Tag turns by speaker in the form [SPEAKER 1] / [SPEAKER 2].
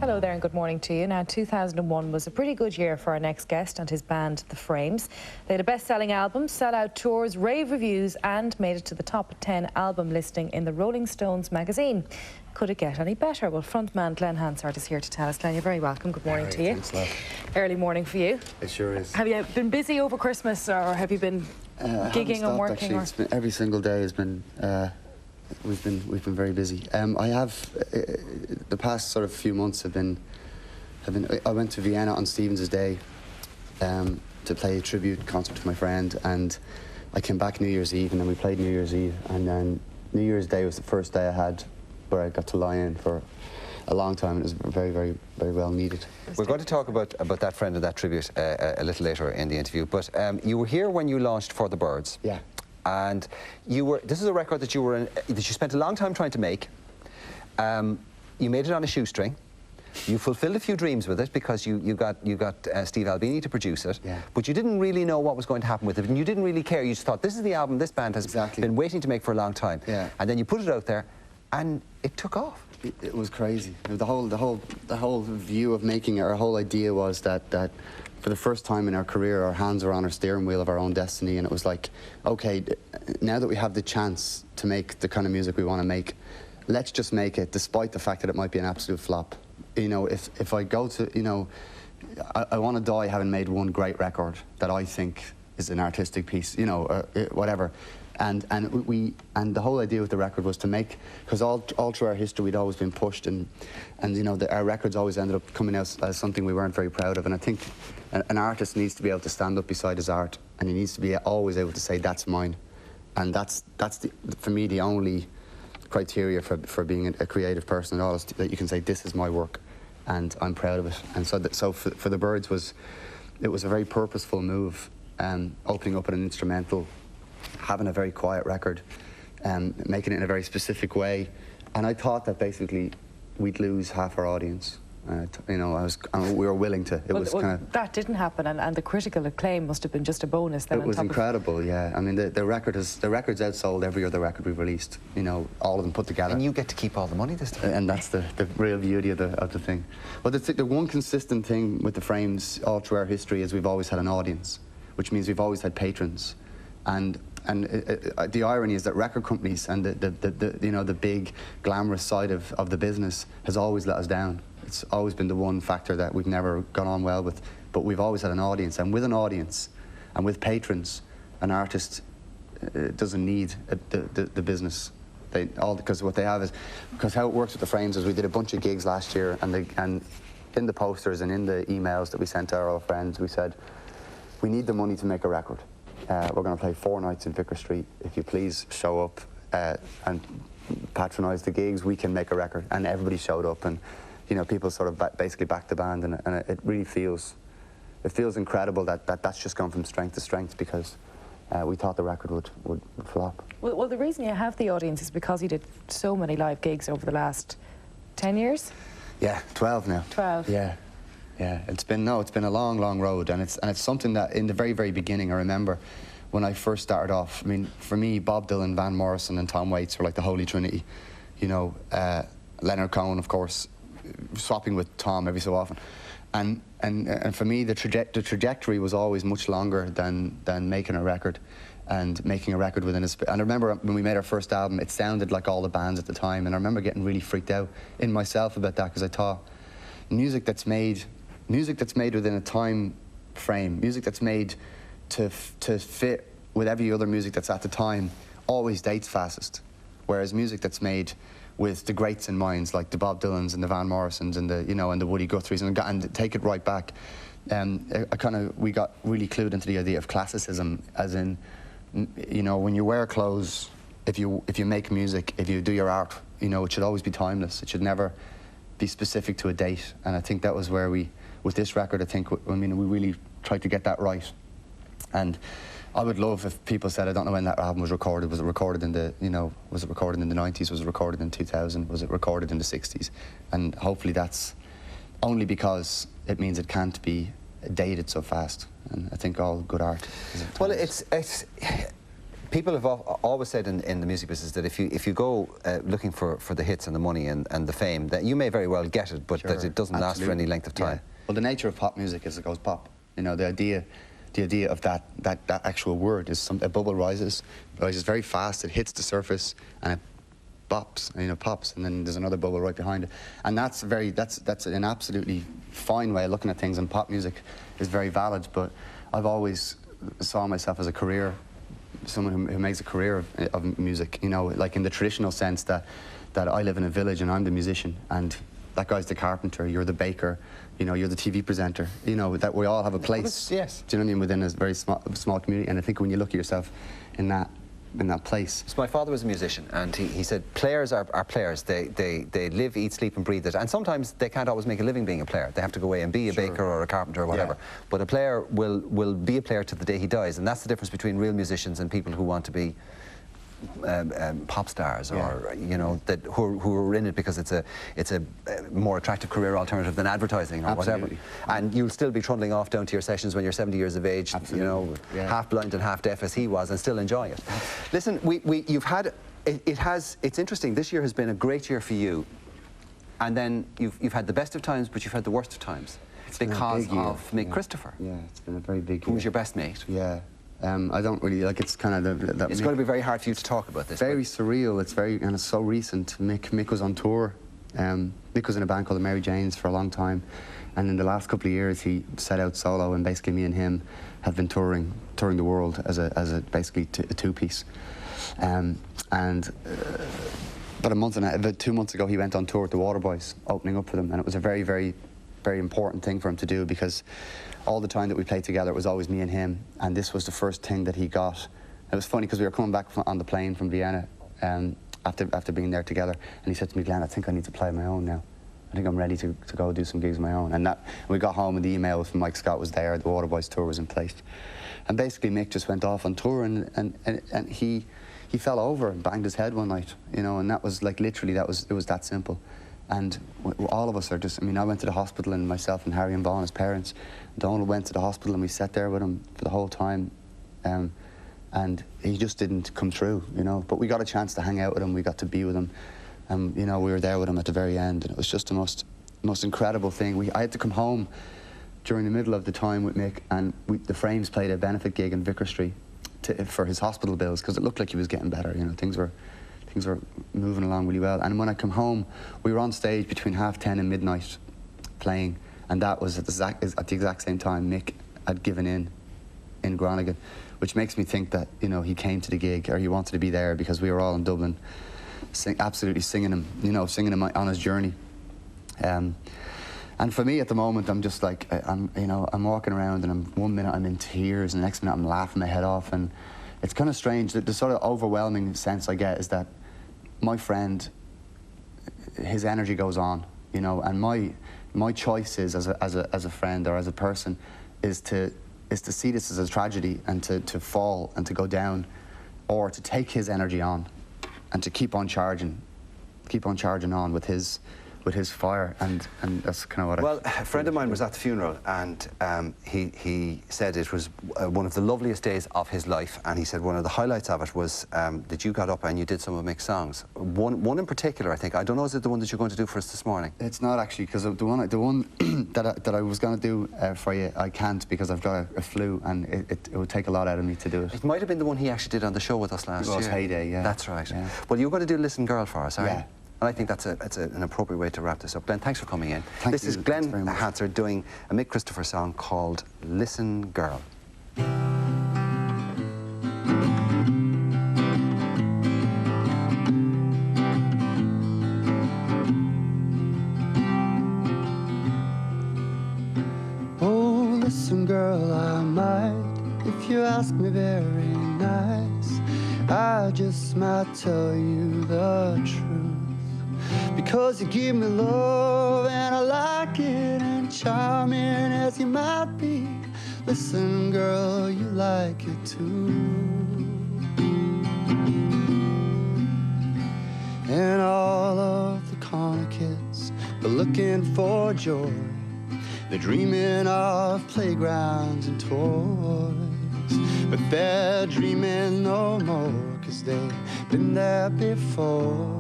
[SPEAKER 1] Hello there and good morning to you. Now, 2001 was a pretty good year for our next guest and his band, The Frames. They had a best-selling album, sell-out tours, rave reviews and made it to the top 10 album listing in the Rolling Stones magazine. Could it get any better? Well, frontman Glen Hansard is here to tell us. Glen, you're very welcome. Good morning to you.
[SPEAKER 2] Thanks, love.
[SPEAKER 1] Early morning for you.
[SPEAKER 2] It sure is.
[SPEAKER 1] Have you been busy over Christmas or have you been gigging and working?
[SPEAKER 2] Actually, it's been, every single day has been... We've been very busy. I have the past sort of few months have been. I went to Vienna on Stevens' Day to play a tribute concert to my friend, and I came back New Year's Eve, and then we played New Year's Eve, and then New Year's Day was the first day I had where I got to lie in for a long time. It was very, very, very well needed.
[SPEAKER 3] We're going to talk about that friend and that tribute a little later in the interview. But you were here when you launched For the Birds. Yeah. And this is a record that you spent a long time trying to make. You made it on a shoestring. You fulfilled a few dreams with it because you got Steve Albini to produce it. Yeah. But you didn't really know what was going to happen with it, and you didn't really care. You just thought, this is the album this band has been waiting to make for a long time. Yeah. And then you put it out there, and it took off.
[SPEAKER 2] It was crazy. The whole view of making it, our whole idea was that for the first time in our career, our hands are on our steering wheel of our own destiny, and it was like, okay, now that we have the chance to make the kind of music we want to make, let's just make it, despite the fact that it might be an absolute flop. You know, if I go to, you know, I want to die having made one great record that I think is an artistic piece, you know, whatever. And the whole idea with the record was to make, because all through our history we'd always been pushed, and you know, our records always ended up coming out as something we weren't very proud of. And I think an artist needs to be able to stand up beside his art, and he needs to be always able to say, that's mine. And that's for me the only criteria for being a creative person at all, is that you can say, this is my work and I'm proud of it. And so for the Birds it was a very purposeful move, opening up an instrumental, having a very quiet record, making it in a very specific way. And I thought that basically we'd lose half our audience. You know, we were willing to.
[SPEAKER 1] That didn't happen, and the critical acclaim must have been just a bonus then.
[SPEAKER 2] It was incredible, yeah. I mean, the record's outsold every other record we've released. You know, all of them put together.
[SPEAKER 3] And you get to keep all the money this time.
[SPEAKER 2] And that's the real beauty of the thing. But the one consistent thing with the Frames all through our history is we've always had an audience, which means we've always had patrons. And the irony is that record companies and the big glamorous side of the business has always let us down. It's always been the one factor that we've never gone on well with, but we've always had an audience, and with an audience and with patrons, an artist doesn't need the business. Because what they have is, because how it works with the Frames is we did a bunch of gigs last year, and in the posters and in the emails that we sent to our old friends, we said, we need the money to make a record. We're going to play 4 nights in Vicar Street. If you please show up and patronise the gigs, we can make a record. And everybody showed up, and you know, people sort of basically backed the band, and it really feels incredible that that's just gone from strength to strength, because we thought the record would flop.
[SPEAKER 1] Well, the reason you have the audience is because you did so many live gigs over the last 10 years?
[SPEAKER 2] Yeah, 12 now.
[SPEAKER 1] 12.
[SPEAKER 2] Yeah. Yeah, it's been a long, long road, and it's something that in the very, very beginning, I remember when I first started off. I mean, for me, Bob Dylan, Van Morrison, and Tom Waits were like the holy trinity. You know, Leonard Cohen, of course, swapping with Tom every so often, and for me, the trajectory was always much longer than making a record, and making a record within a. And I remember when we made our first album, it sounded like all the bands at the time, and I remember getting really freaked out in myself about that, because I thought music that's made within a time frame, music that's made to fit with every other music that's at the time, always dates fastest. Whereas music that's made with the greats in mind, like the Bob Dylans and the Van Morrisons and the Woody Guthries, and take it right back. We got really clued into the idea of classicism, as in, you know, when you wear clothes, if you make music, if you do your art, you know, it should always be timeless. It should never be specific to a date. And I think that was where with this record, I mean, we really tried to get that right. And I would love if people said, I don't know when that album was recorded. Was it recorded in the, you know, was it recorded in the 90s? Was it recorded in 2000? Was it recorded in the 60s? And hopefully that's only because it means it can't be dated so fast. And I think all good art is at times.
[SPEAKER 3] Well, People have always said in the music business that if you go looking for the hits and the money and the fame, that you may very well get it, but that it doesn't last for any length of time.
[SPEAKER 2] Yeah. Well, the nature of pop music is it goes pop. You know, the idea of that actual word is a bubble rises very fast. It hits the surface and it bops, you know, pops, and then there's another bubble right behind it. And that's an absolutely fine way of looking at things. And pop music is very valid. But I've always saw myself as a career, someone who makes a career of music. You know, like in the traditional sense that I live in a village and I'm the musician, and that guy's the carpenter, you're the baker, you know, you're the TV presenter. You know, that we all have a place.
[SPEAKER 3] Yes.
[SPEAKER 2] Do you know what I mean? Within a very small community. And I think when you look at yourself in that place.
[SPEAKER 3] So my father was a musician, and he said players are players. They live, eat, sleep and breathe it. And sometimes they can't always make a living being a player. They have to go away and be a baker or a carpenter or whatever. Yeah. But a player will be a player to the day he dies. And that's the difference between real musicians and people who want to be pop stars, or you know, who are in it because it's a more attractive career alternative than advertising or whatever. And you'll still be trundling off down to your sessions when you're 70 years of age, you know, half blind and half deaf as he was, and still enjoying it. Listen, you've had it's interesting. This year has been a great year for you, and then you've had the best of times, but you've had the worst of times. It's because of Mick Christopher.
[SPEAKER 2] Yeah, it's been a very big year.
[SPEAKER 3] Who was your best mate?
[SPEAKER 2] Yeah. I don't really, like, it's kind of
[SPEAKER 3] it's going to be very hard for you to talk about this.
[SPEAKER 2] Very surreal. It's very, and it's so recent. Mick was on tour. Mick was in a band called the Mary Janes for a long time, and in the last couple of years he set out solo, and basically me and him have been touring the world as a basically a two-piece. And about 2 months ago he went on tour with the Waterboys, opening up for them, and it was a very, very, very important thing for him to do, because all the time that we played together, it was always me and him, and this was the first thing that he got. It was funny because we were coming back on the plane from Vienna after being there together, and he said to me, "Glenn, I think I need to play on my own now. I think I'm ready to go do some gigs on my own." And we got home, and the email from Mike Scott was there, the Waterboys tour was in place. And basically Mick just went off on tour, and he fell over and banged his head one night, you know, and that was like literally, it was that simple. And all of us are just, I mean, I went to the hospital, and myself and Harry and Vaughan, his parents, Donald went to the hospital, and we sat there with him for the whole time. And he just didn't come through, you know. But we got a chance to hang out with him, we got to be with him. And, you know, we were there with him at the very end, and it was just the most incredible thing. I had to come home during the middle of the time with Mick, and the Frames played a benefit gig in Vicar Street for his hospital bills, because it looked like he was getting better, you know, things were moving along really well. And when I come home, we were on stage between 10:30 and midnight playing, and that was at the exact same time Mick had given in Groningen, which makes me think that, you know, he came to the gig, or he wanted to be there, because we were all in Dublin absolutely singing him, you know, singing him on his journey. And for me at the moment, I'm just like, I'm walking around, and 1 minute I'm in tears, and the next minute I'm laughing my head off, and it's kind of strange. The sort of overwhelming sense I get is that my friend, his energy goes on, you know, and my choice is as a friend or as a person is to see this as a tragedy, and to fall and to go down, or to take his energy on and to keep on charging on with his fire, and that's kind of what
[SPEAKER 3] Well, a friend of mine was at the funeral, and he said it was one of the loveliest days of his life, and he said one of the highlights of it was that you got up and you did some of Mick's songs. One in particular, I think. I don't know, is it the one that you're going to do for us this morning?
[SPEAKER 2] It's not actually, because the one that I was going to do for you, I can't, because I've got a flu, and it would take a lot out of me to do it.
[SPEAKER 3] It might have been the one he actually did on the show with us last year.
[SPEAKER 2] It was Heyday, yeah.
[SPEAKER 3] That's right.
[SPEAKER 2] Yeah.
[SPEAKER 3] Well, you're going to do Listen Girl for us, are you?
[SPEAKER 2] Yeah.
[SPEAKER 3] And I think that's an appropriate way to wrap this up. Glenn, thanks for coming in.
[SPEAKER 2] Thank
[SPEAKER 3] this is Glen Hansard doing a Mick Christopher song called Listen Girl.
[SPEAKER 2] Oh, listen, girl, I might, if you ask me very nice, I just might tell you the truth, because you give me love and I like it, and charming as you might be, listen, girl, you like it too. And all of the corner kids are looking for joy, they're dreaming of playgrounds and toys, but they're dreaming no more, 'cause they've been there before.